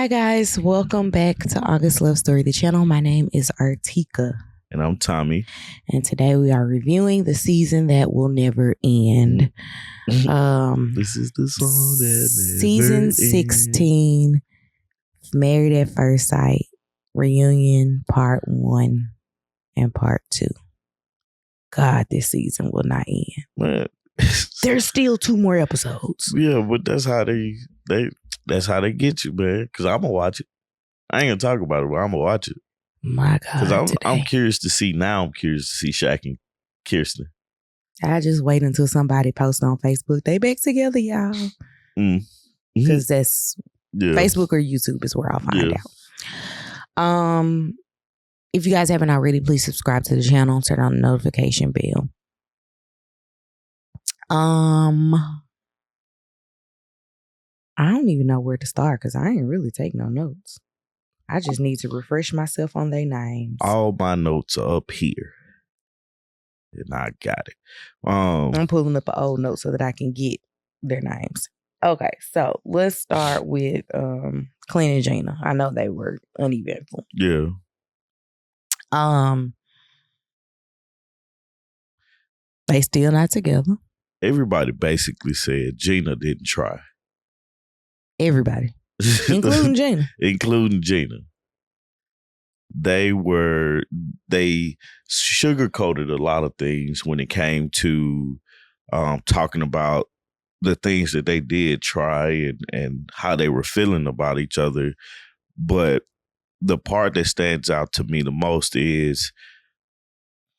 Hi guys, welcome back to August Love Story, the channel. My name is Artieka. And I'm Tommy. And today we are reviewing the season that will never end. This is the song that never Season ends. 16, Married at First Sight, Reunion Part 1 and Part 2. God, this season will not end. Man. There's still 2 more episodes. Yeah, but that's how they get you, man. Because I'm gonna watch it. I ain't gonna talk about it, but I'm gonna watch it. My God, Because I'm curious to see. Now I'm curious to see Shaq and Kirsten. I just wait until somebody posts on Facebook. They back together, y'all. Because that's Facebook or YouTube is where I'll find out. If you guys haven't already, please subscribe to the channel. Turn on the notification bell. I don't even know where to start because I ain't really take no notes. I just need to refresh myself on their names. All my notes are up here. And I got it. I'm pulling up an old note so that I can get their names. Okay, so let's start with Clint and Gina. I know they were uneventful. Yeah. They still not together. Everybody basically said Gina didn't try. Everybody. Including Gina. Including Gina. They sugarcoated a lot of things when it came to talking about the things that they did try and how they were feeling about each other. But the part that stands out to me the most is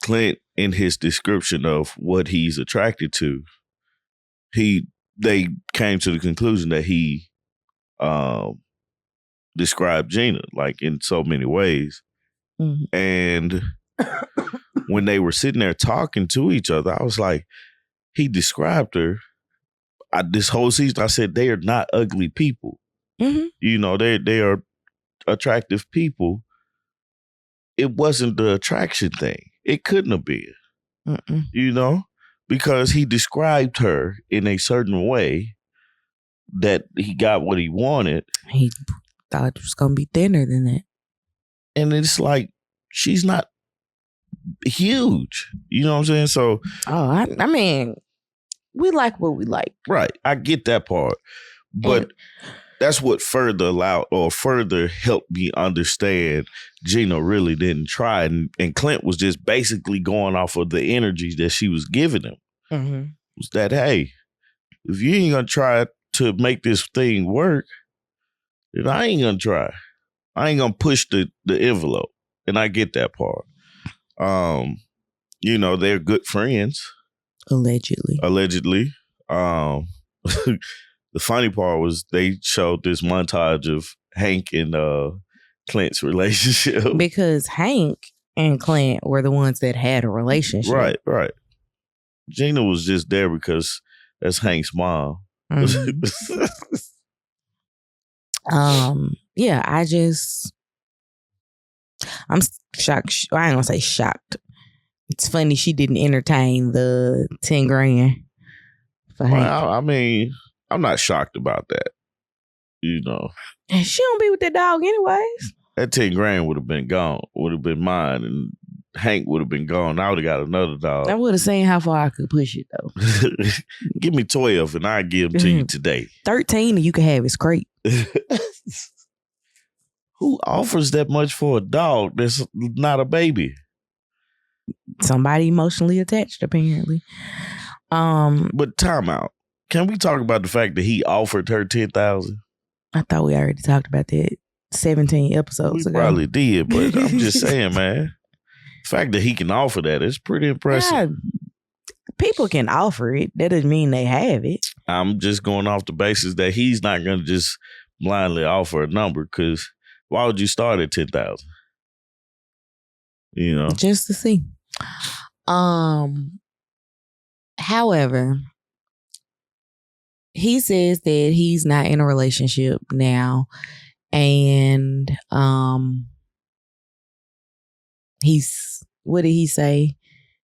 Clint, in his description of what he's attracted to, they came to the conclusion that he described Gina like in so many ways. Mm-hmm. And when they were sitting there talking to each other, I was like, he described her. This whole season, I said, they are not ugly people. Mm-hmm. You know, they are attractive people. It wasn't the attraction thing. It couldn't have been. Mm-mm. You know, because he described her in a certain way that he got what he wanted. He thought it was going to be thinner than that. And it's like, she's not huge. You know what I'm saying? So, I mean, we like what we like. Right. I get that part. But that's what further helped me understand Gina really didn't try. And Clint was just basically going off of the energy that she was giving him. Mm-hmm. Was that, hey, if you ain't going to try to make this thing work, then I ain't going to try. I ain't going to push the envelope. And I get that part. You know, they're good friends. Allegedly. The funny part was they showed this montage of Hank and Clint's relationship. Because Hank and Clint were the ones that had a relationship. Right. Gina was just there because that's Hank's mom. Mm-hmm. Yeah, I'm shocked. I ain't gonna say shocked. It's funny she didn't entertain the 10 grand for Hank. Well, I mean, I'm not shocked about that. You know. And she don't be with that dog anyways. That 10 grand would have been gone. Would have been mine. And Hank would have been gone. I would have got another dog. I would have seen how far I could push it though. Give me 12 and I'll give them to you today. 13 and you can have his crate. Who offers that much for a dog that's not a baby? Somebody emotionally attached, apparently. But time out. Can we talk about the fact that he offered her $10,000? I thought we already talked about that 17 episodes ago. We probably did, but I'm just saying, man. The fact that he can offer that is pretty impressive. Yeah, people can offer it. That doesn't mean they have it. I'm just going off the basis that he's not going to just blindly offer a number, because why would you start at 10,000? You know, just to see. However, he says that he's not in a relationship now, and what did he say?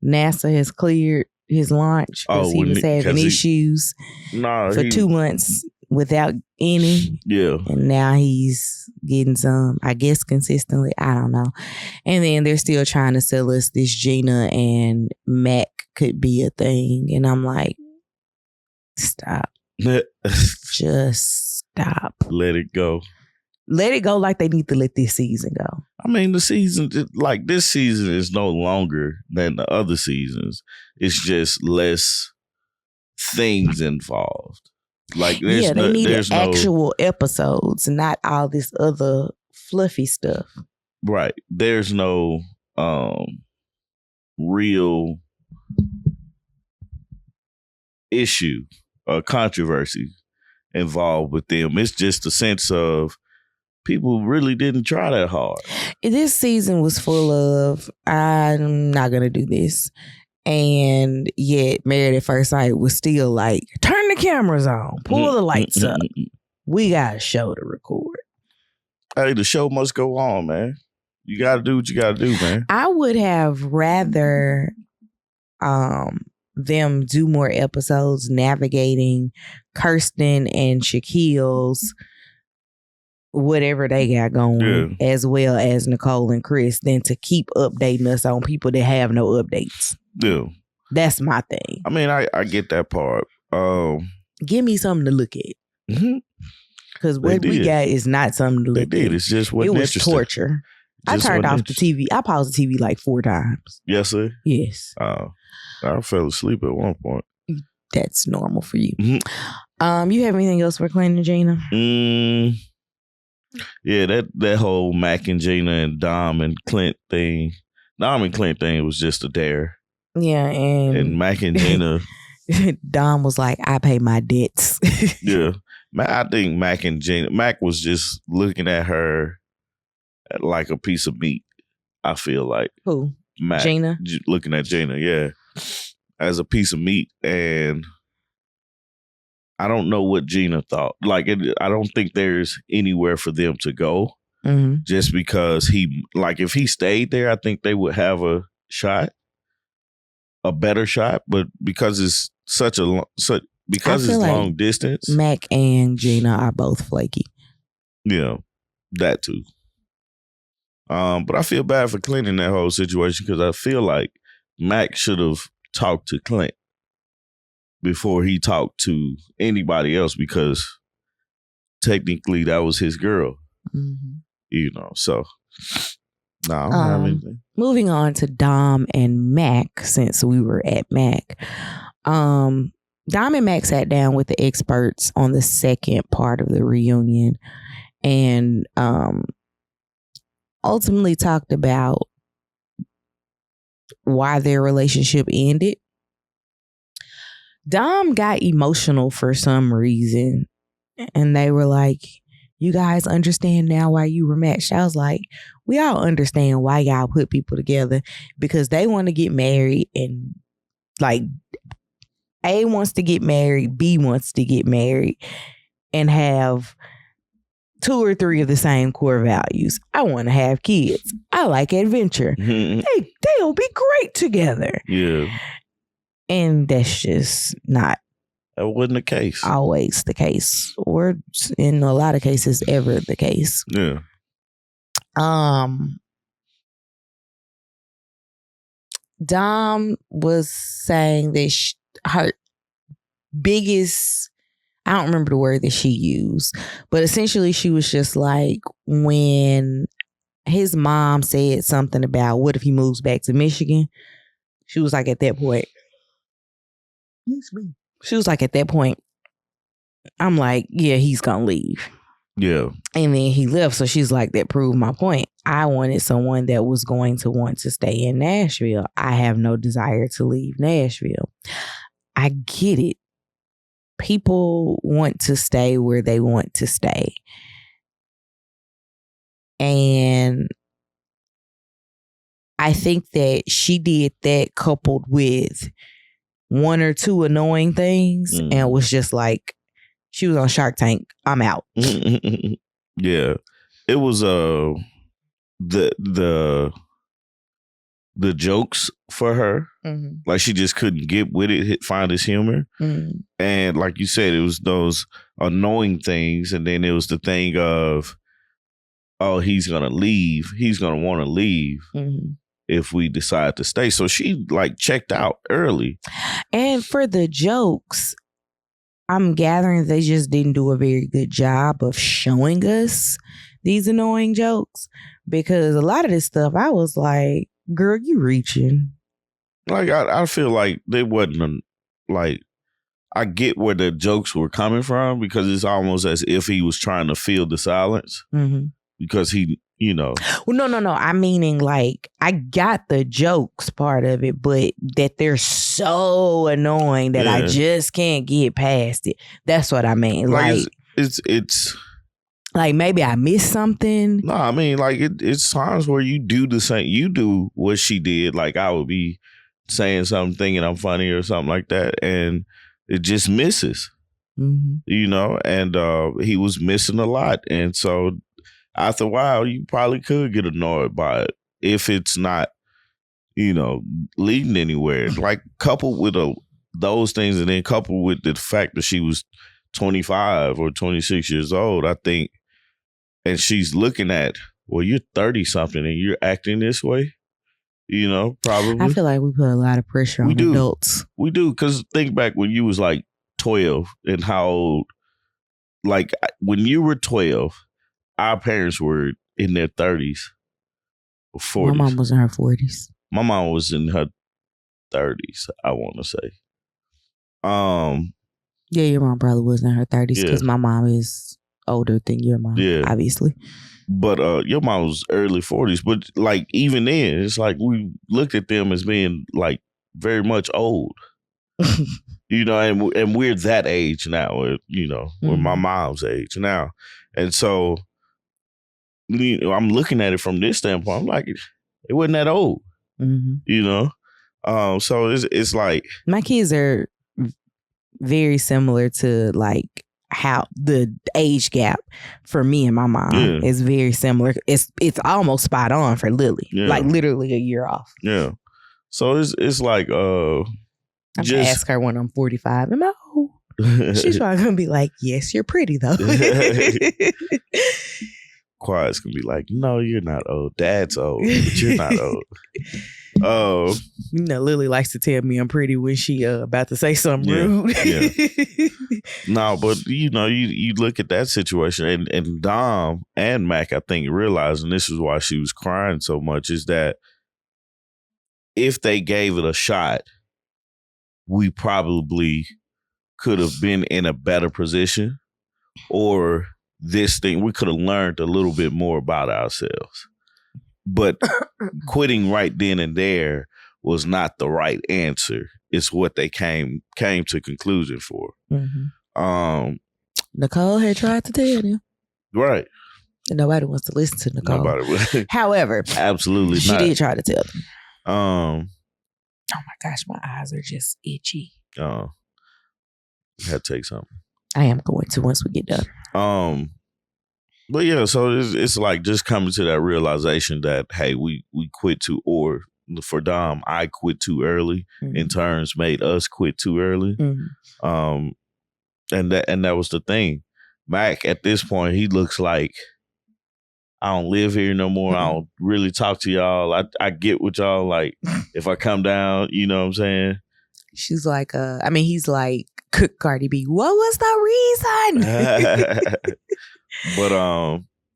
NASA has cleared his launch because he was having issues for 2 months without any. Yeah. And now he's getting some, I guess, consistently. I don't know. And then they're still trying to sell us this Gina and Mack could be a thing. And I'm like, stop. Just stop. Let it go. Let it go like they need to let this season go. I mean, the season, like this season is no longer than the other seasons. It's just less things involved. Like there's they needed actual episodes, not all this other fluffy stuff. Right. There's no real issue or controversy involved with them. It's just a sense of people really didn't try that hard. This season was full of, I'm not going to do this. And yet Married at First Sight was still like, turn the cameras on, pull the lights up. We got a show to record. Hey, the show must go on, man. You got to do what you got to do, man. I would have rather them do more episodes navigating Kirsten and Shaquille's whatever they got going, as well as Nicole and Chris, than to keep updating us on people that have no updates. Yeah. That's my thing. I mean, I get that part. Give me something to look at. Because what we got is not something to look at. They did. It's just it was torture. I turned off the TV. I paused the TV like 4 times. Yes, sir? Yes. I fell asleep at one point. That's normal for you. You have anything else for Clint and Gina? Yeah, that whole Mack and Gina and Dom and Clint thing. Dom and Clint thing was just a dare. Yeah, and Mack and Gina. Dom was like, I pay my debts. Yeah. I think Mack and Gina. Mack was just looking at her like a piece of meat, I feel like. Who? Mack. Gina? Looking at Gina, yeah. As a piece of meat. And I don't know what Gina thought. Like, I don't think there's anywhere for them to go. Just because if he stayed there, I think they would have a better shot. But because it's long distance, Mack and Gina are both flaky. Yeah, that too. But I feel bad for Clint in that whole situation because I feel like Mack should have talked to Clint before he talked to anybody else, because technically that was his girl. So no, I don't have anything. Moving on to Dom and Mack, since we were at Mack. Dom and Mack sat down with the experts on the second part of the reunion and ultimately talked about why their relationship ended. Dom got emotional for some reason, and they were like, you guys understand now why you were matched? I was like, we all understand why y'all put people together, because they want to get married, and like A wants to get married, B wants to get married, and have 2 or 3 of the same core values. I want to have kids. I like adventure. They'll be great together. Yeah. And that's just not. That wasn't the case. Always the case. Or in a lot of cases, ever the case. Yeah. Dom was saying that her biggest, I don't remember the word that she used, but essentially she was just like, when his mom said something about what if he moves back to Michigan, she was like, at that point, she was like, at that point, I'm like, yeah, he's gonna leave. Yeah. And then he left. So she's like, that proved my point. I wanted someone that was going to want to stay in Nashville. I have no desire to leave Nashville. I get it. People want to stay where they want to stay. And I think that she did that coupled with 1 or 2 annoying things and was just like, she was on Shark Tank. I'm out. Yeah. It was the jokes for her. Like, she just couldn't get with it, find his humor. And like you said, it was those annoying things. And then it was the thing of oh, he's gonna leave. He's gonna want to leave if we decide to stay. So she like checked out early. And for the jokes, I'm gathering they just didn't do a very good job of showing us these annoying jokes, because a lot of this stuff I was like, girl, you reaching. Like I feel like they wasn't like, I get where the jokes were coming from, because it's almost as if he was trying to fill the silence because he, you know. Well, no. I'm meaning like, I got the jokes part of it, but that they're so annoying that I just can't get past it. That's what I mean. Like it's like maybe I missed something. No, I mean like it's times where you do the same. You do what she did. Like I would be saying something thinking I'm funny or something like that, and it just misses, you know, and he was missing a lot. And so after a while, you probably could get annoyed by it if it's not, you know, leading anywhere. Like coupled with those things, and then coupled with the fact that she was 25 or 26 years old, I think, and she's looking at, well, you're 30 something and you're acting this way. You know, probably. I feel like we put a lot of pressure on adults. We do, because think back when you was like 12 and how old, like when you were 12, our parents were in their 30s or 40s. My mom was in her 40s. My mom was in her 30s, I want to say. Yeah, your mom probably was in her 30s because my mom is older than your mom, obviously. But your mom was early 40s. But like even then, it's like we looked at them as being like very much old. You know, and we're that age now, you know, we're my mom's age now. And so, you know, I'm looking at it from this standpoint. I'm like, it wasn't that old, you know? So it's like. My kids are very similar to like how the age gap for me and my mom is very similar. It's almost spot on for Lily, like literally a year off. Yeah. So it's like I'm gonna ask her when I'm 45. Am I old? She's probably gonna be like, yes, you're pretty though. Quiet's gonna be like, no, you're not old. Dad's old, but you're not old. Oh, you know, Lily likes to tell me I'm pretty when she about to say something rude. No, but you know, you look at that situation, and Dom and Mack, I think, realized, and this is why she was crying so much, is that if they gave it a shot, we probably could have been in a better position, or this thing, we could have learned a little bit more about ourselves. But quitting right then and there was not the right answer. It's what they came to conclusion for. Nicole had tried to tell you. Right. And nobody wants to listen to Nicole. Nobody would. However, absolutely she not. did try to tell them. Oh my gosh, my eyes are just itchy. I had to take something. I am going to once we get done. But yeah, so it's like just coming to that realization that, hey, we quit too, or for Dom, I quit too early. In turns, made us quit too early. And that was the thing. Mack, at this point, he looks like, I don't live here no more. I don't really talk to y'all. I get with y'all. Like, if I come down, you know what I'm saying? She's like, he's like, Cardi B, what was the reason? But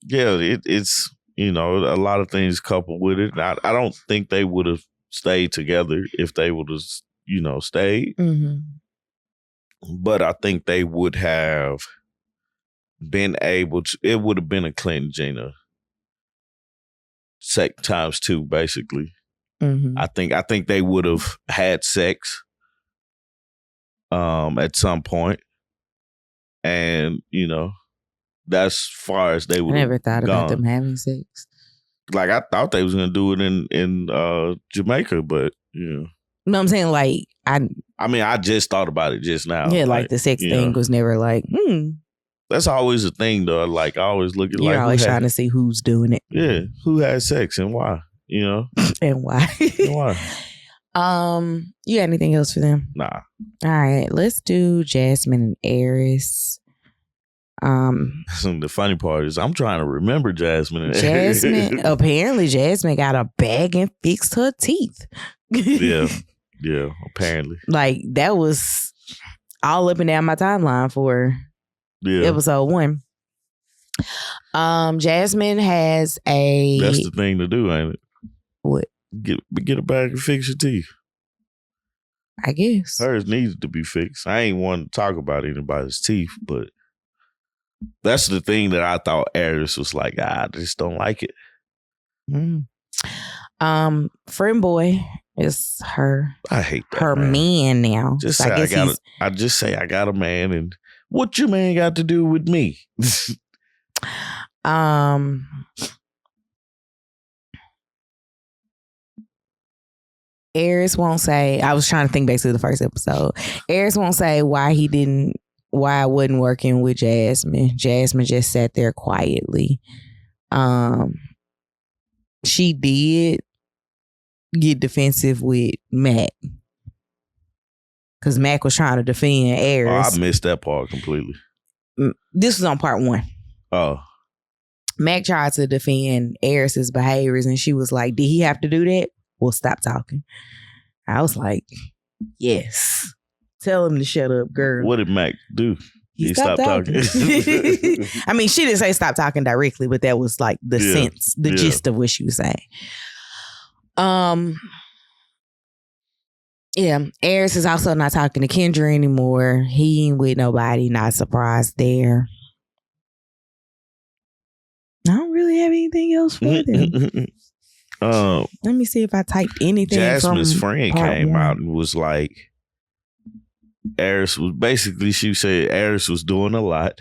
it's, you know, a lot of things coupled with it. I don't think they would have stayed together if they would have, you know, stayed. But I think they would have been able to. It would have been a Clint and Gina sex times 2, basically. I think they would have had sex at some point, and you know. That's far as they would. I never thought about them having sex. Like I thought they was gonna do it in Jamaica, but No, I'm saying like I just thought about it just now. Yeah, like the sex thing was never like. That's always a thing though. Like I always look at you're always trying to see who's doing it. Yeah, who had sex and why? You know, and why? And why? You got anything else for them? Nah. All right, let's do Jasmine and Airris. The funny part is I'm trying to remember Jasmine. Apparently Jasmine got a bag and fixed her teeth. Yeah, apparently. Like, that was all up and down my timeline for episode 1. Jasmine has a... That's the thing to do, ain't it? What? Get a bag and fix your teeth. I guess. Hers needs to be fixed. I ain't want to talk about anybody's teeth, but that's the thing that I thought Airris was like, I just don't like it. Friend boy is her. I hate that. Her man now. Just say I just say I got a man, and what your man got to do with me? Airris won't say. I was trying to think back to the first episode. Airris won't say why I wasn't working with Jasmine. Jasmine just sat there quietly. She did get defensive with Mack, because Mack was trying to defend Airris. Oh, I missed that part completely. This was on part 1. Oh. Mack tried to defend Airris's behaviors, and she was like, did he have to do that? Well, stop talking. I was like, yes. Tell him to shut up, girl. What did Mack do? He stopped talking. I mean, she didn't say stop talking directly, but that was like the sense, the gist of what she was saying. Airris is also not talking to Kendra anymore. He ain't with nobody. Not surprised there. I don't really have anything else for them. Let me see if I typed anything. Jasmine's from friend came out and was like, Airris was basically, she said Airris was doing a lot,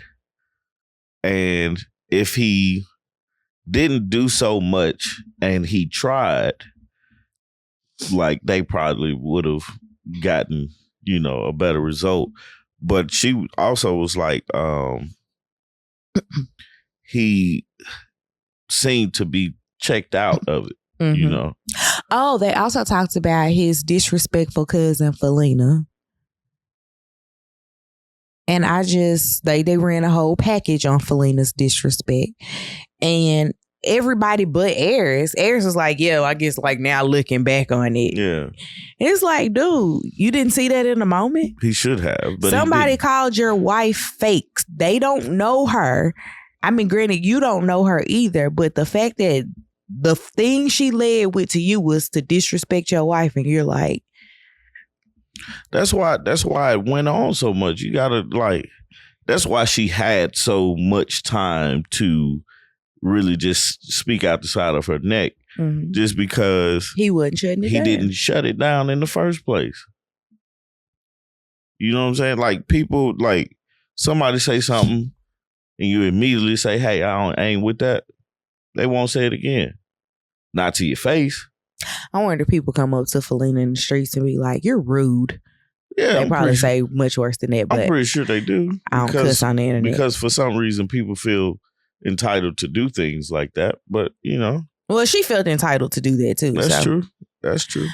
and if he didn't do so much and he tried, like, they probably would have gotten, a better result. But she also was like, he seemed to be checked out of it. Oh, they also talked about his disrespectful cousin Felina. And I just, they ran a whole package on Felina's disrespect. And everybody but Airris was like, yeah, I guess like now looking back on it. Yeah. It's like, dude, you didn't see that in the moment? He should have. But somebody called your wife fake. They don't know her. I mean, granted, you don't know her either, but the fact that the thing she led with to you was to disrespect your wife, and you're like, That's why it went on so much. You gotta that's why she had so much time to really just speak out the side of her neck. Just because he wasn't shutting it down. He didn't shut it down in the first place. You know what I'm saying? Like, people, like, somebody say something and you immediately say, hey, I ain't with that. They won't say it again. Not to your face. I wonder if people come up to Felina in the streets and be like, you're rude. Yeah, they probably say much worse than that, but I'm pretty sure they do. I don't cuss on the internet. Because for some reason people feel entitled to do things like that. But, Well, she felt entitled to do that too. That's true. That's true.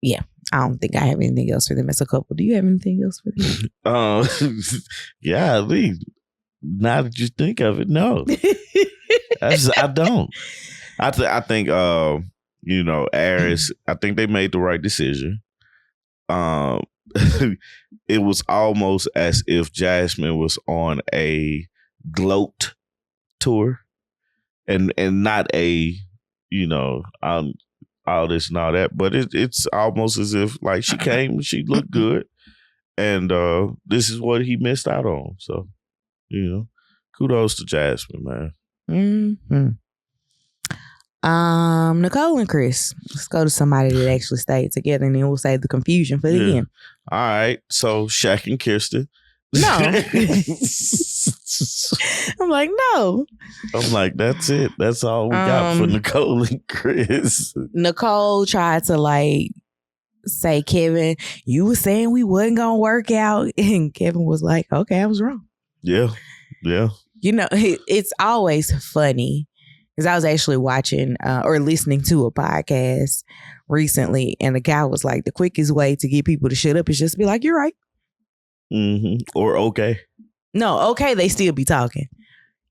Yeah. I don't think I have anything else for them as a couple. Do you have anything else for them? Yeah, now that you think of it, no. I don't. I think Airris, I think they made the right decision. It was almost as if Jasmine was on a gloat tour and not a, all this and all that. But it's almost as if like she came, she looked good, and this is what he missed out on. So, kudos to Jasmine, man. Mm-hmm. Nicole and Chris. Let's go to somebody that actually stayed together, and then we'll save the confusion for the end. All right. So Shaq and Kirsten. No. I'm like, no. I'm like, that's it. That's all we got for Nicole and Chris. Nicole tried to say, Kevin, you were saying we wasn't gonna work out, and Kevin was like, okay, I was wrong. Yeah. It's always funny because I was actually watching or listening to a podcast recently, and the guy was like, the quickest way to get people to shut up is just be like, you're right. Or okay. No, okay, they still be talking.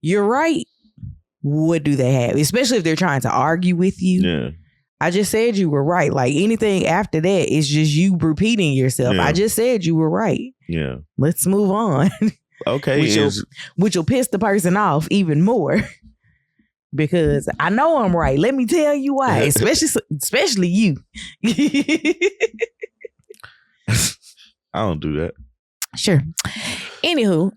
You're right. What do they have? Especially if they're trying to argue with you. Yeah. I just said you were right. Like anything after that is just you repeating yourself. Yeah. I just said you were right. Yeah. Let's move on. Okay. Which will piss the person off even more. Because I know I'm right. Let me tell you why. Especially you. I don't do that. Sure. Anywho,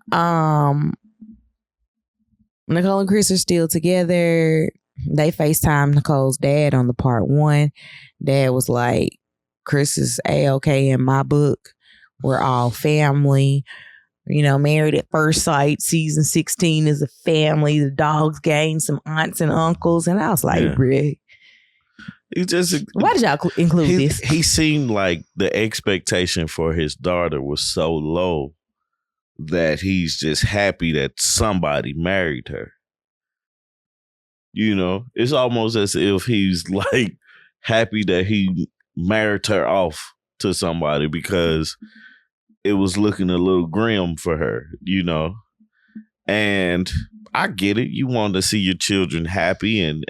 Nicole and Chris are still together. They FaceTime Nicole's dad on the part 1. Dad was like, Chris is A-okay in my book. We're all family. You know, Married at First Sight, season 16 is a family. The dogs gained some aunts and uncles. And I was like, bruh. Why did y'all include this? He seemed like the expectation for his daughter was so low that he's just happy that somebody married her. You know, it's almost as if he's like happy that he married her off to somebody because it was looking a little grim for her, you know. And I get it. You want to see your children happy and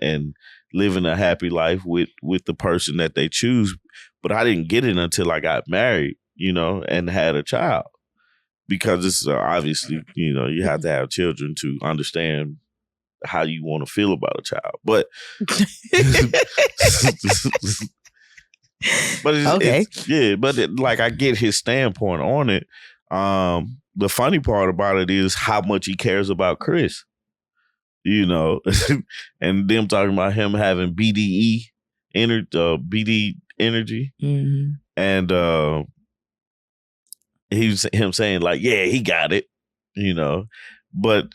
living a happy life with the person that they choose. But I didn't get it until I got married, you know, and had a child. Because it's obviously, you know, you have to have children to understand how you want to feel about a child. But okay. Like I get his standpoint on it. The funny part about it is how much he cares about Chris. You know, and them talking about him having BD energy. Mm-hmm. And him saying like, yeah, he got it, you know. But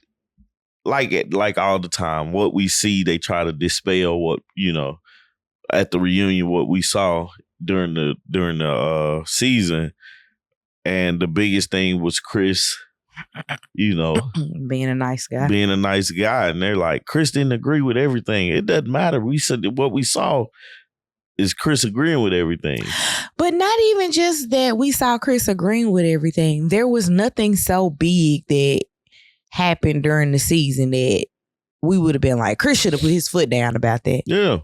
like all the time, what we see, they try to dispel what, you know, at the reunion, what we saw during the season. And the biggest thing was Chris, you know, being a nice guy. And they're like, Chris didn't agree with everything. It doesn't matter. We said that what we saw is Chris agreeing with everything. But not even just that we saw Chris agreeing with everything. There was nothing so big that happened during the season that we would have been like, Chris should have put his foot down about that. Yeah.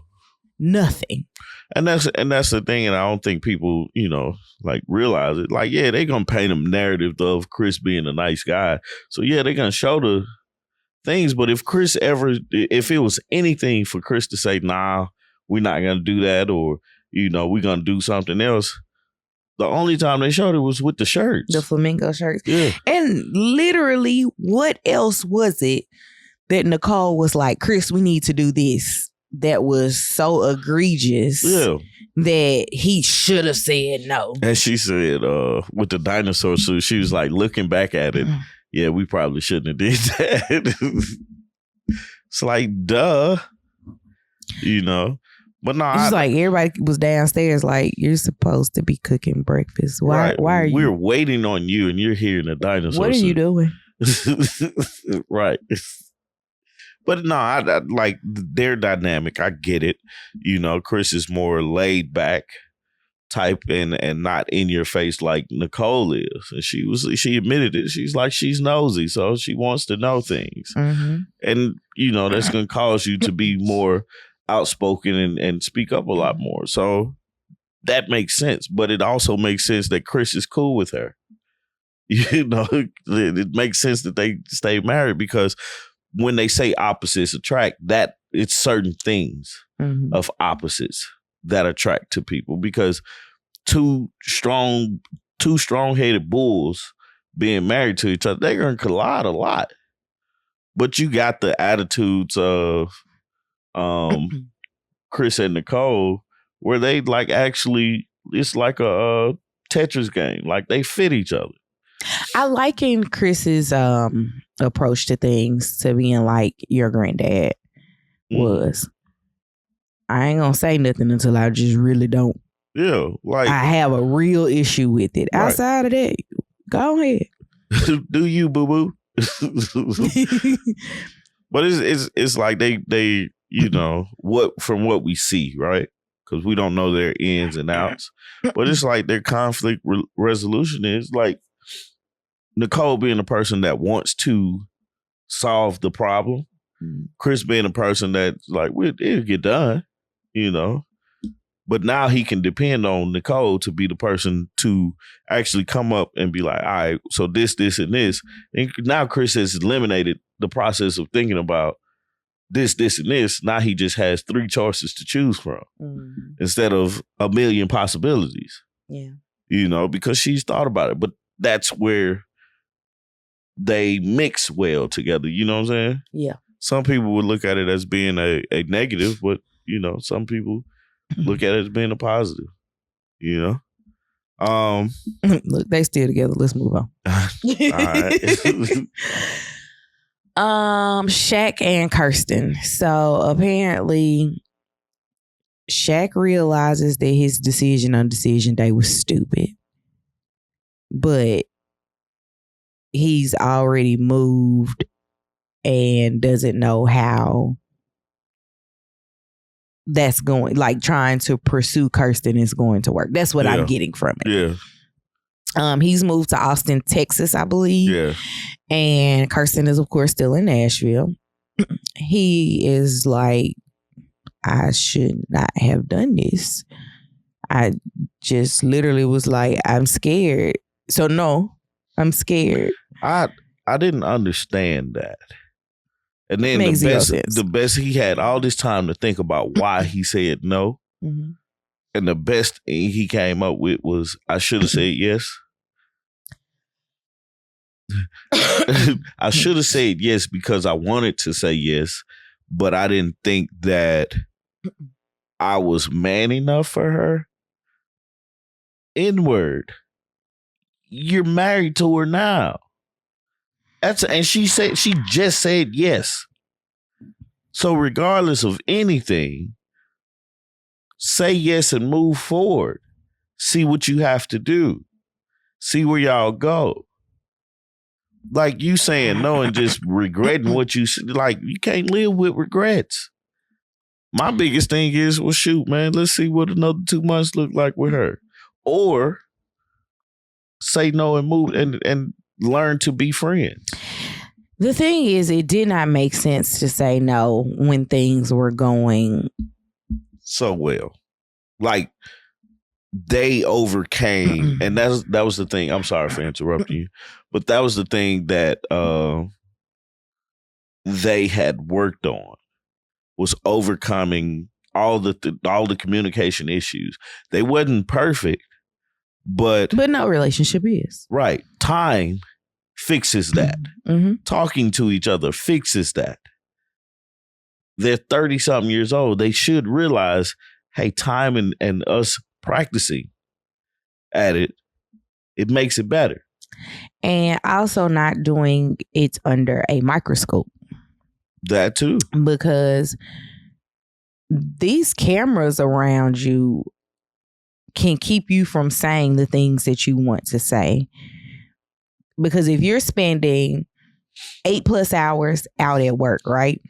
Nothing. And that's the thing, and I don't think people, you know, like realize it. Like, yeah, they're gonna paint a narrative of Chris being a nice guy. So yeah, they're gonna show the things. But if it was anything for Chris to say, nah, we're not gonna do that, or, you know, we're gonna do something else, the only time they showed it was with the shirts. The flamingo shirts. Yeah. And literally, what else was it that Nicole was like, Chris, we need to do this? That was so egregious that he should have said no. And she said, with the dinosaur suit, she was like looking back at it. Yeah, we probably shouldn't have did that. It's like, duh, you know. But no, it's like everybody was downstairs like, you're supposed to be cooking breakfast. Why are you? We're waiting on you and you're here in a dinosaur suit. What are you doing? Right. But no, I like their dynamic. I get it. You know, Chris is more laid back type and not in your face like Nicole is. And she admitted it. She's like, she's nosy, so she wants to know things. Mm-hmm. And, you know, that's going to cause you to be more outspoken and speak up a lot more. So that makes sense. But it also makes sense that Chris is cool with her. You know, it makes sense that they stay married because when they say opposites attract, that it's certain things of opposites that attract to people, because two strong-headed bulls being married to each other, they're going to collide a lot. But you got the attitudes of Chris and Nicole where they like actually, it's like a Tetris game. Like they fit each other. I liken Chris's approach to things to being like your granddad was. I ain't gonna say nothing until I just really don't. Yeah, like I have a real issue with it. Right. Outside of that, go ahead. Do you, boo boo? But it's like they you know from what we see, right? Because we don't know their ins and outs. But it's like their conflict resolution is like, Nicole being a person that wants to solve the problem. Chris being a person that's like, it'll get done, you know. But now he can depend on Nicole to be the person to actually come up and be like, all right, so this, and this. And now Chris has eliminated the process of thinking about this, and this. Now he just has 3 choices to choose from instead of a million possibilities. Yeah. You know, because she's thought about it. But that's where they mix well together. You know what I'm saying? Yeah. Some people would look at it as being a negative, but, you know, some people look at it as being a positive, you know? Look, they still together. Let's move on. All right. Shaq and Kirsten. So apparently Shaq realizes that his decision on decision day was stupid. But he's already moved and doesn't know how that's going, like trying to pursue Kirsten is going to work. That's what I'm getting from it. Yeah. He's moved to Austin, Texas, I believe. Yeah. And Kirsten is, of course, still in Nashville. He is like, I should not have done this. I just literally was like, I'm scared. So no, I'm scared. I didn't understand that. And then the best, he had all this time to think about why he said no. Mm-hmm. And the best thing he came up with was, I should have said yes. I should have said yes because I wanted to say yes, but I didn't think that I was man enough for her. N-word. You're married to her now. And she just said yes. So regardless of anything, say yes and move forward. See what you have to do. See where y'all go. Like you saying no and just regretting what you said. Like, you can't live with regrets. My biggest thing is, well, shoot, man, let's see what another 2 months look like with her. Or say no and move and learn to be friends. The thing is, it did not make sense to say no when things were going so well. Like, they overcame, and that was the thing. I'm sorry for interrupting you, but that was the thing that they had worked on, was overcoming all the communication issues. They wasn't perfect, but no relationship is. Right. Time fixes that. Mm-hmm. Talking to each other fixes that. They're 30-something years old. They should realize, hey, time and us practicing at it makes it better. And also not doing it under a microscope. That too. Because these cameras around you can keep you from saying the things that you want to say. Because if you're spending 8+ hours out at work, right?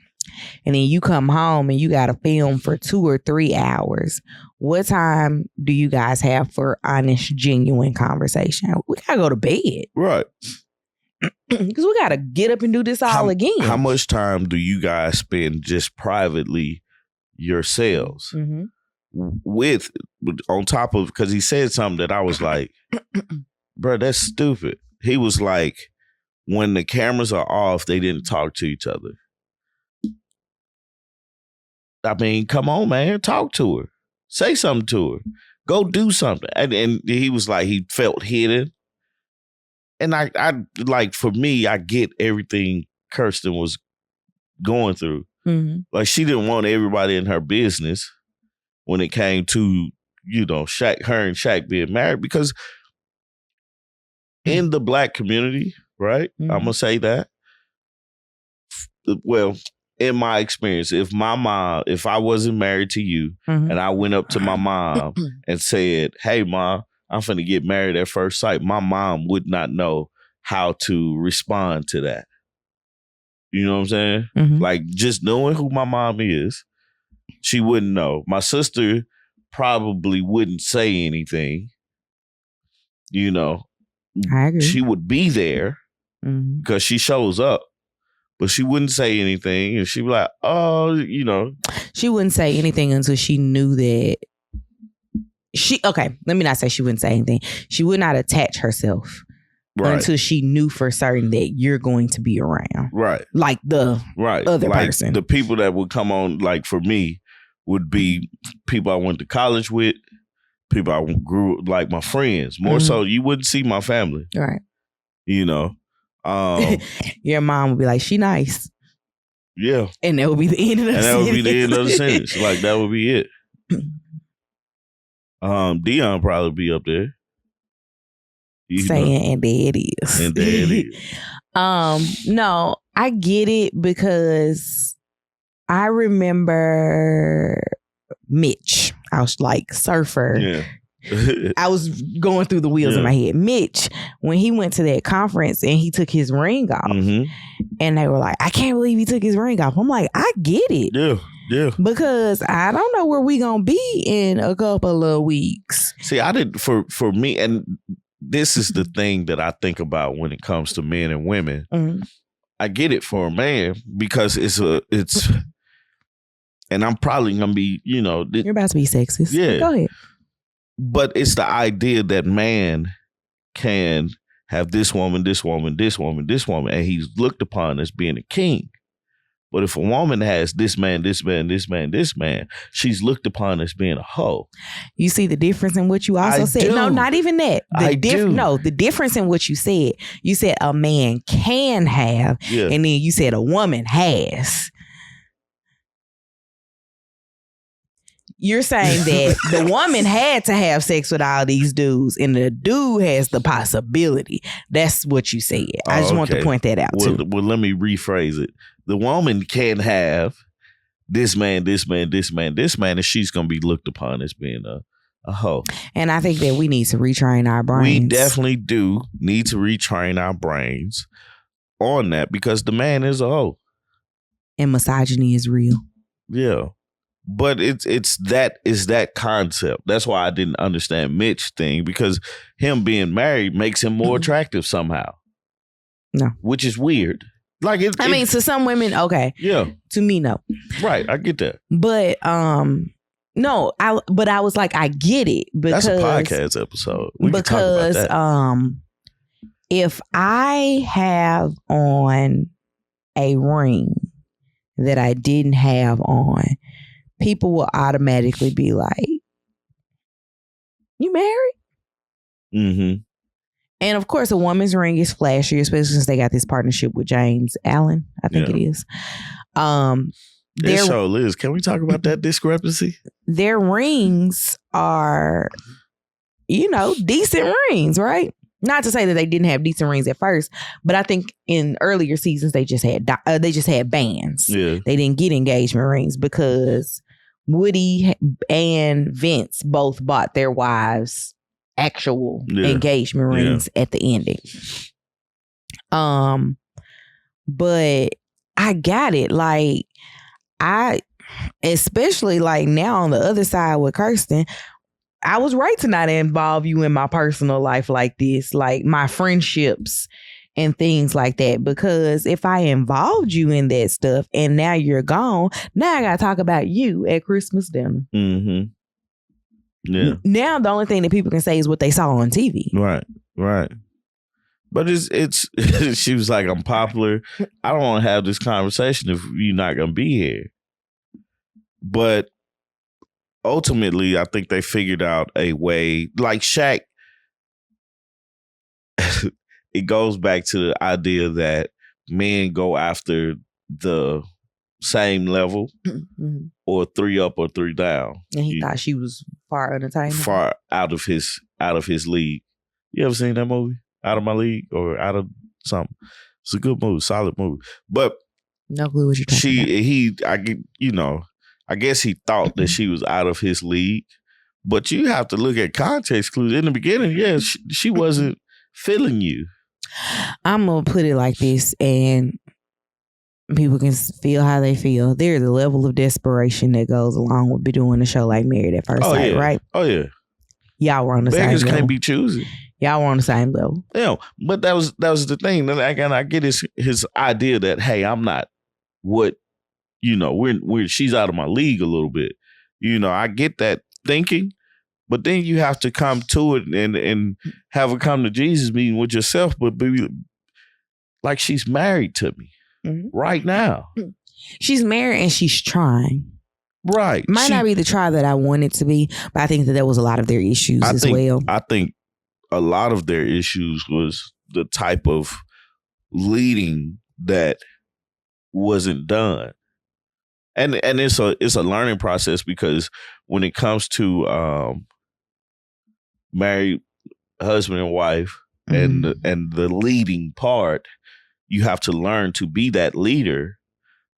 And then you come home and you got to film for 2 or 3 hours. What time do you guys have for honest, genuine conversation? We got to go to bed. Right. Because we got to get up and do this all again. How much time do you guys spend just privately yourselves? Mm-hmm. With on top of, because he said something that I was like, bro, that's stupid. He was like, when the cameras are off, they didn't talk to each other. I mean, come on, man, talk to her. Say something to her. Go do something. And he was like, he felt hidden. And I like, for me, I get everything Kirsten was going through. Mm-hmm. Like, she didn't want everybody in her business when it came to, you know, her and Shaq being married, because in the Black community, right? Mm-hmm. I'm going to say that. Well, in my experience, if I wasn't married to you, mm-hmm. and I went up to my mom and said, hey, Mom, I'm finna get married at first sight, my mom would not know how to respond to that. You know what I'm saying? Mm-hmm. Like, just knowing who my mom is, she wouldn't know. My sister probably wouldn't say anything, you know. I agree. She would be there because she shows up, but she wouldn't say anything. And she'd be like, oh, you know. She wouldn't say anything until she knew that let me not say she wouldn't say anything. She would not attach herself until she knew for certain that you're going to be around. Right. Like the other like person. The people that would come on, like for me, would be people I went to college with, people I grew, like my friends. More so, you wouldn't see my family. Right. You know. Your mom would be like, she nice. Yeah. And that would be the end of the sentence. And that would be the end of the sentence. Like, that would be it. Dion probably be up there. Saying, and there it is. And there it is. No, I get it because I remember Mitch. I was like surfer. Yeah. I was going through the wheels in my head. Mitch, when he went to that conference and he took his ring off, and they were like, I can't believe he took his ring off. I'm like, I get it. Yeah. Yeah. Because I don't know where we gonna be in a couple of weeks. See, I did for me, and this is the thing that I think about when it comes to men and women. I get it for a man because it's and I'm probably gonna be, you know, you're about to be sexist. Yeah. Go ahead. But it's the idea that man can have this woman, this woman, this woman, this woman, and he's looked upon as being a king. But if a woman has this man, this man, this man, this man, she's looked upon as being a hoe. You see the difference in what you also said? Do. No, not even that. No, the difference in what you said. You said a man can have, and then you said a woman has. You're saying that the woman had to have sex with all these dudes and the dude has the possibility. That's what you said. I just want to point that out too. Well, let me rephrase it. The woman can have this man, this man, this man, this man, and she's going to be looked upon as being a hoe. And I think that we need to retrain our brains. We definitely do need to retrain our brains on that because the man is a hoe. And misogyny is real. Yeah. But it's that concept. That's why I didn't understand Mitch thing, because him being married makes him more attractive somehow. No. Which is weird. Like I mean, to some women, okay. Yeah. To me, no. Right, I get that. But no, I was like, I get it because that's a podcast episode. We can talk about that. If I have on a ring that I didn't have on, people will automatically be like, you married? Mm-hmm. And of course, a woman's ring is flashy, especially since they got this partnership with James Allen, I think it is. It sure is. Can we talk about that discrepancy? Their rings are, you know, decent rings, right? Not to say that they didn't have decent rings at first, but I think in earlier seasons they just had bands. Yeah. They didn't get engagement rings because Woody and Vince both bought their wives actual engagement rings at the ending. But I got it. Like, especially like now on the other side with Kirsten, I was right to not involve you in my personal life like this, like my friendships and things like that. Because if I involved you in that stuff and now you're gone, now I got to talk about you at Christmas dinner. Mm-hmm. Yeah. Now the only thing that people can say is what they saw on TV. Right. Right. But it's she was like, I'm popular. I don't want to have this conversation if you're not going to be here. But ultimately, I think they figured out a way, like Shaq, it goes back to the idea that men go after the same level or 3 up or 3 down. And he thought she was far unattainable. Far out of his league. You ever seen that movie? Out of My League or Out of something? It's a good movie, solid movie. But no clue what you're talking about. I guess he thought that she was out of his league, but you have to look at context clues. In the beginning, she wasn't feeling you. I'm going to put it like this, and people can feel how they feel. There's a level of desperation that goes along with doing a show like Married at First Sight, right? Oh, yeah. Y'all were on the same level. Beggars can't level. be choosy. Y'all were on the same level. Yeah, but that was the thing. And I get his idea that, hey, I'm not what, she's out of my league a little bit. I get that thinking, but then you have to come to it and have a come to Jesus meeting with yourself, but be like, she's married to me right now. She's married and she's trying. Right. Might not be the try that I want it to be, but I think that was a lot of their issues well. I think a lot of their issues was the type of leading that wasn't done. And it's a learning process, because when it comes to married husband and wife and the leading part, you have to learn to be that leader,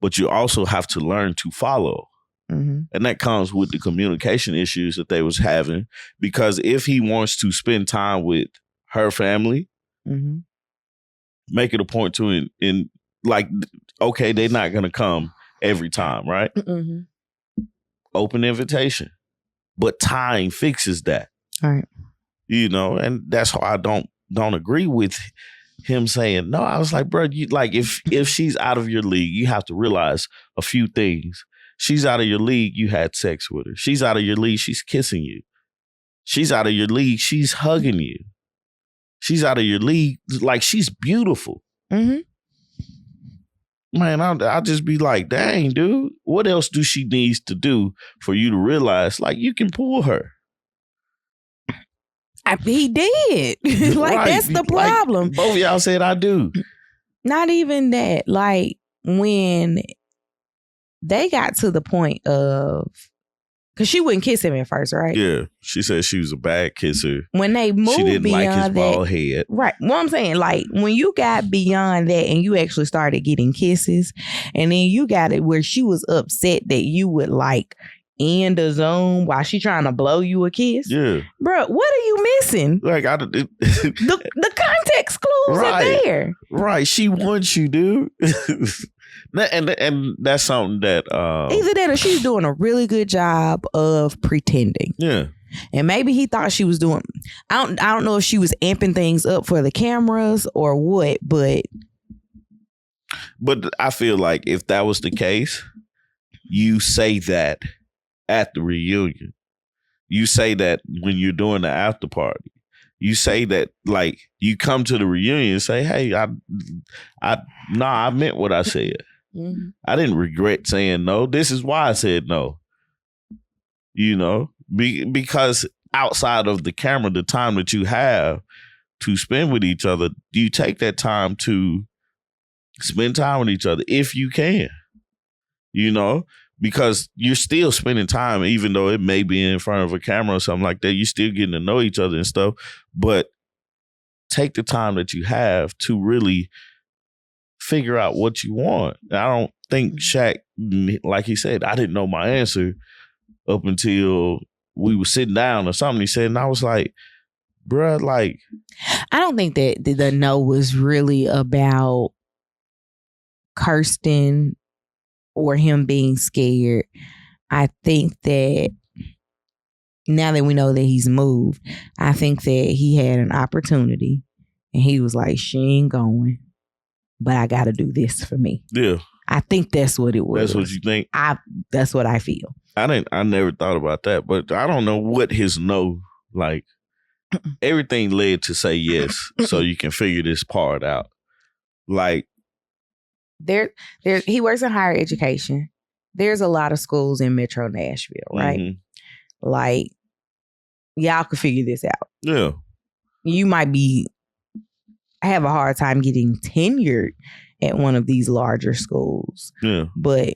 but you also have to learn to follow. And that comes with the communication issues that they was having, because if he wants to spend time with her family, make it a point to in like, okay, they're not going to come every time, right? Open invitation, but time fixes that. All right. And that's why I don't agree with him saying no. I was like, bro, if she's out of your league, you have to realize a few things. She's out of your league, you had sex with her. She's out of your league, she's kissing you. She's out of your league, she's hugging you. She's out of your league, like, she's beautiful. Man, I'll just be like, dang, dude, what else do she needs to do for you to realize, like, you can pull her? He did. Like, right. That's the problem. Like, both of y'all said I do. Not even that. Like, when they got to the point of, because she wouldn't kiss him at first, right? Yeah. She said she was a bad kisser. When they moved she didn't beyond like his bald head. Right. What I'm saying, like, when you got beyond that and you actually started getting kisses, and then you got it where she was upset that you would, like, end the Zoom while she trying to blow you a kiss. Yeah. Bro, what are you missing? Like, the context clues are there. Right. She wants you, dude. And that's something that either that or she's doing a really good job of pretending. Yeah. And maybe he thought she was doing, I don't know if she was amping things up for the cameras or what, but I feel like if that was the case, you say that at the reunion. You say that when you're doing the after party. You say that, like, you come to the reunion and say, hey, I meant what I said. I didn't regret saying no. This is why I said no. Because outside of the camera, the time that you have to spend with each other, you take that time to spend time with each other if you can, because you're still spending time, even though it may be in front of a camera or something like that. You're still getting to know each other and stuff, but take the time that you have to really figure out what you want. I don't think Shaq, like he said, I didn't know my answer up until we were sitting down or something. He said, and I was like, bruh, like, I don't think that the no was really about Kirsten or him being scared. I think that now that we know that he's moved, I think that he had an opportunity and he was like, she ain't going, but I got to do this for me. Yeah. I think that's what it was. That's what you think? That's what I feel. I never thought about that, but I don't know what his no, like, everything led to say yes, so you can figure this part out. Like, he works in higher education. There's a lot of schools in Metro Nashville, right? Like, y'all could figure this out. Yeah. You might have a hard time getting tenured at one of these larger schools. Yeah. But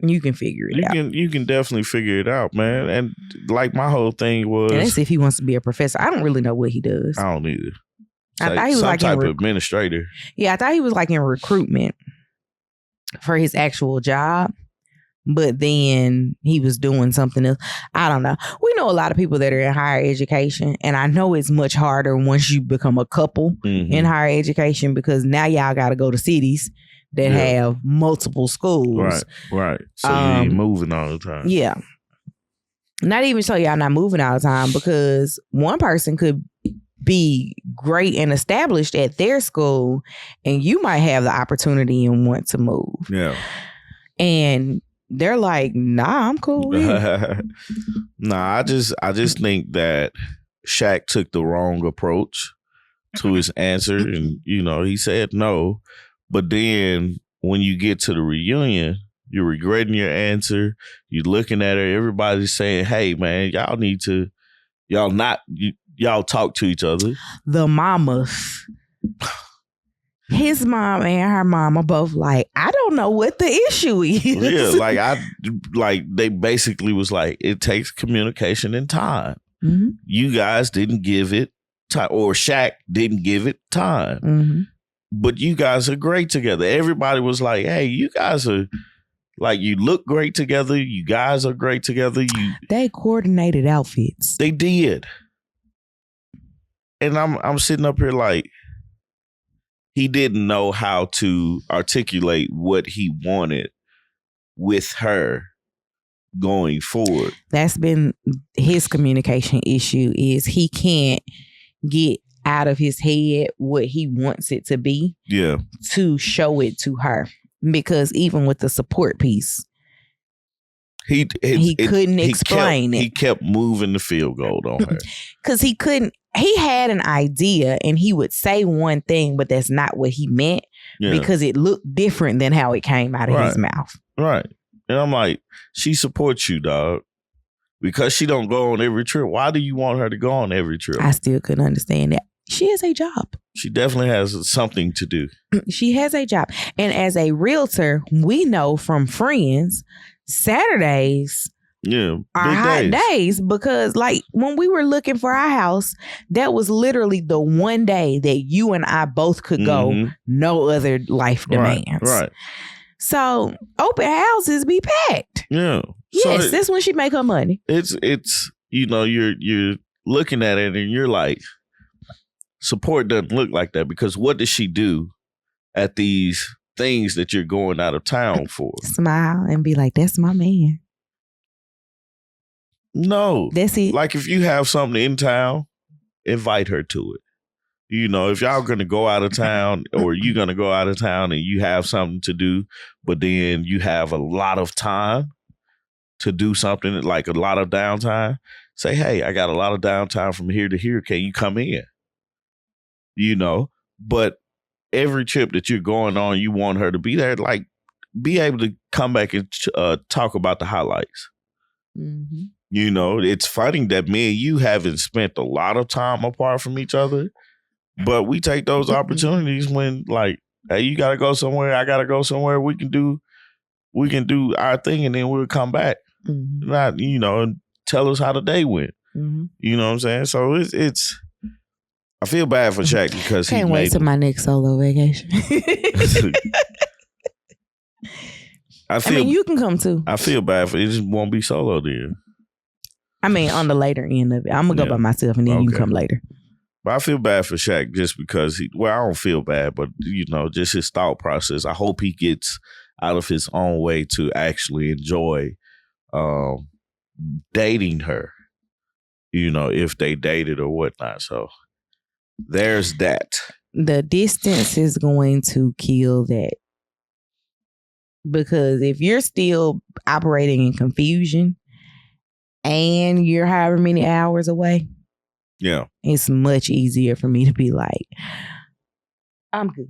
you can figure it out. You can definitely figure it out, man. And like, my whole thing was, and that's if he wants to be a professor. I don't really know what he does. I don't either. I thought he was like type of administrator. Yeah, I thought he was like in recruitment for his actual job. But then he was doing something else. I don't know. We know a lot of people that are in higher education, and I know it's much harder once you become a couple in higher education, because now y'all got to go to cities that have multiple schools. Right. So you ain't moving all the time. Yeah. Not even so y'all not moving all the time, because one person could be great and established at their school, and you might have the opportunity and want to move. Yeah. And they're like, nah, I'm cool with it. Nah, I just think that Shaq took the wrong approach to his answer, and he said no. But then when you get to the reunion, you're regretting your answer. You're looking at her. Everybody's saying, "Hey, man, y'all talk to each other." The mamas, his mom and her mama, both like, I don't know what the issue is. Yeah, they basically was like, it takes communication and time. Mm-hmm. You guys didn't give it time, or Shaq didn't give it time. Mm-hmm. But you guys are great together. Everybody was like, hey, you guys are, like, you look great together. You guys are great together. They coordinated outfits. They did. And I'm sitting up here like, he didn't know how to articulate what he wanted with her going forward. That's been his communication issue, is he can't get out of his head what he wants it to be, to show it to her. Because even with the support piece, he couldn't explain it. He kept moving the field goal on her. Because he had an idea and he would say one thing, but that's not what he meant, because it looked different than how it came out of his mouth. Right. And I'm like, she supports you, dog. Because she don't go on every trip. Why do you want her to go on every trip? I still couldn't understand that. She has a job. She definitely has something to do. She has a job. And as a realtor, we know from friends, Saturdays are hot days, because like when we were looking for our house, that was literally the one day that you and I both could go, no other life demands. Right. So open houses be packed. Yeah. Yes, so that's when she make her money. It's you're looking at it and you're like, support doesn't look like that, because what does she do at these things that you're going out of town for? Smile and be like, that's my man. No. That's it. Like if you have something in town, invite her to it. If y'all going to go out of town, or you're going to go out of town and you have something to do, but then you have a lot of time to do something, like a lot of downtime, say, hey, I got a lot of downtime from here to here. Can you come in? But every trip that you're going on, you want her to be there, like be able to come back and talk about the highlights. Mm-hmm. It's funny that me and you haven't spent a lot of time apart from each other, but we take those opportunities when, like, hey, you got to go somewhere, I got to go somewhere, we can do our thing, and then we'll come back. Mm-hmm. Not, and tell us how the day went. Mm-hmm. You know what I'm saying? So it's I feel bad for Shaq because can't wait till my next solo vacation. I mean, you can come too. I feel bad for it. Just won't be solo then. I mean, on the later end of it, I'm gonna go by myself, and then you can come later. But I feel bad for Shaq just because I don't feel bad, but just his thought process. I hope he gets out of his own way to actually enjoy dating her. If they dated or whatnot. So there's that. The distance is going to kill that. Because if you're still operating in confusion and you're however many hours away, it's much easier for me to be like, I'm good.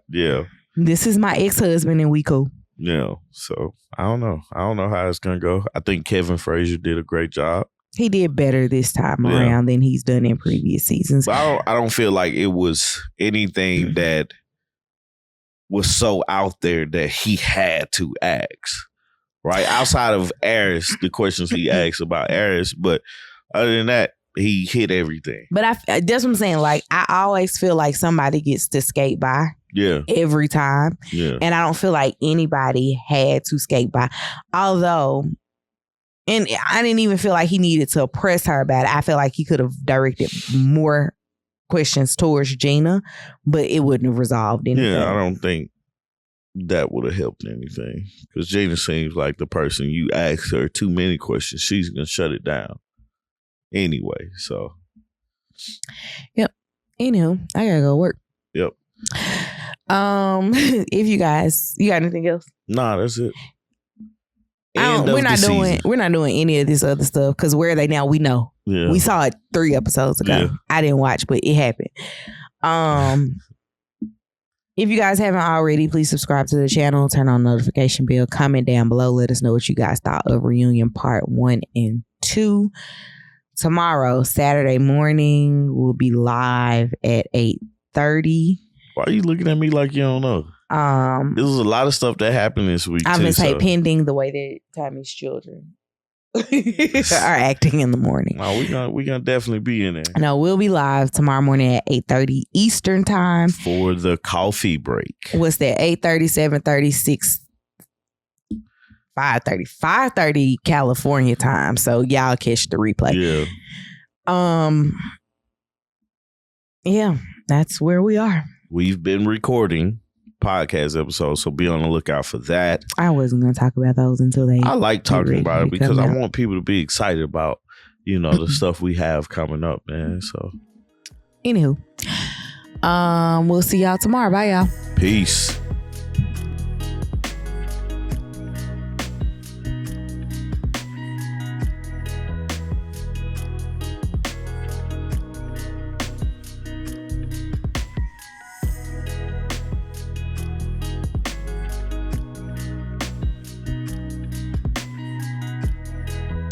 Yeah. This is my ex-husband and we cool. Yeah. So I don't know how it's gonna go. I think Kevin Frazier did a great job. He did better this time around than he's done in previous seasons. But I don't feel like it was anything that was so out there that he had to ask, right? Outside of Airris, the questions he asked about Airris, but other than that, he hit everything. But that's what I'm saying. Like, I always feel like somebody gets to skate by. Yeah. Every time. Yeah. And I don't feel like anybody had to skate by. Although, and I didn't even feel like he needed to press her about it. I feel like he could have directed more questions towards Gina, but it wouldn't have resolved anything. Yeah, I don't think that would have helped anything. Because Gina seems like the person, you ask her too many questions, she's going to shut it down anyway. So Yep. Anywho, I gotta go work. Yep. If you got anything else? Nah, that's it. We're not doing any of this other stuff because where are they now? We know. Yeah. We saw it 3 episodes ago. Yeah. I didn't watch, but it happened. If you guys haven't already, please subscribe to the channel, turn on the notification bell, comment down below, let us know what you guys thought of Reunion Part 1 and 2. Tomorrow, Saturday morning, we'll be live at 8:30. Why are you looking at me like you don't know? There's a lot of stuff that happened this week. I'm gonna say pending the way that Tommy's children are acting in the morning. No, we gonna definitely be in there. No, we'll be live tomorrow morning at 8:30 Eastern time for the coffee break. What's that? 8:30, 7:30, 6, 5:30, 5:30 California time. So y'all catch the replay. Yeah. Yeah, that's where we are. We've been recording podcast episodes, so be on the lookout for that. I wasn't going to talk about those until they... I like talking about it because I want people to be excited about, the stuff we have coming up, man. So, anywho, we'll see y'all tomorrow. Bye, y'all. Peace.